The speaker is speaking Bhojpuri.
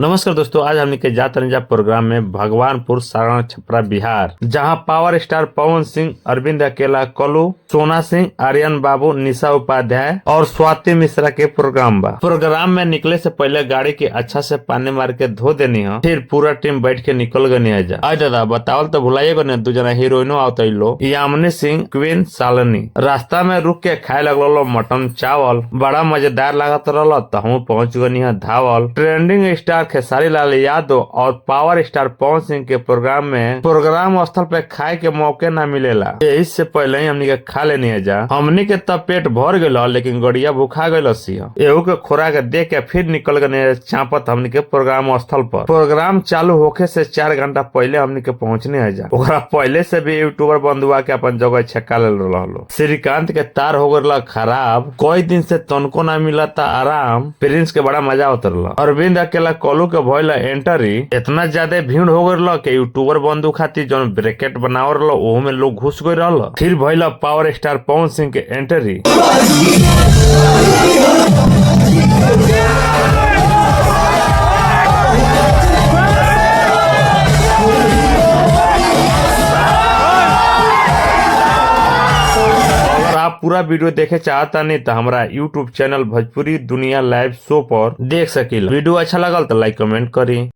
नमस्कार दोस्तों, आज हमने के जात रंजा प्रोग्राम में भगवानपुर सारण छपरा बिहार, जहां पावर स्टार पवन सिंह, अरविंद अकेला, कलू, सोना सिंह, आर्यन बाबू, निशा उपाध्याय और स्वाति मिश्रा के प्रोग्राम बा। प्रोग्राम में निकले से पहले गाड़ी के अच्छा से पानी मार के धो देनी है, फिर पूरा टीम बैठ के निकल गनी है। जा दादा बतावल तो भुलाइएगा न, दू जना हीरोइनो आवत लो, यामिनी सिंह, क्वीन, शालिनी। रास्ता में रुक के खाए लगलो मटन चावल, बड़ा मजेदार लागत रहल। तो हम पहुंच गनी है धावल। ट्रेंडिंग स्टार खेसारी लाल यादव और पावर स्टार पवन सिंह के प्रोग्राम में प्रोग्राम स्थल पे खाए के मौके ना मिलेला, इससे पहले ही हमनी के खा लेनी है। जा हमनी के तब पेट भर गए, लेकिन गड़िया भूखा गए। एहू के खुराक दे के फिर निकल गए चापत हमनी के प्रोग्राम स्थल पर। प्रोग्राम चालू होके से 4 घंटा पहले हमनी के पहुंचने है। जा ओकरा पहले से भी यूट्यूबर बंधुआ के अपन जगह छक्का ले रहा। श्रीकांत के तार हो गए खराब, कई दिन से तनको ना मिला था आराम। प्रिंस के बड़ा मजा उतरल। अरविंद अकेला कलू के भइल एंट्री, इतना ज्यादा भीड़ हो गई कि यूट्यूबर बंधु खातिर जो ब्रैकेट बनाव रहा ओह में लोग घुस गए रहा। फिर भइल पावर स्टार पवन सिंह के एंट्री। आप पूरा वीडियो देखे चाहता नहीं तो हमारा YouTube चैनल भोजपुरी दुनिया लाइव शो पर देख सकिल। वीडियो अच्छा लगल तो लाइक कमेंट करी।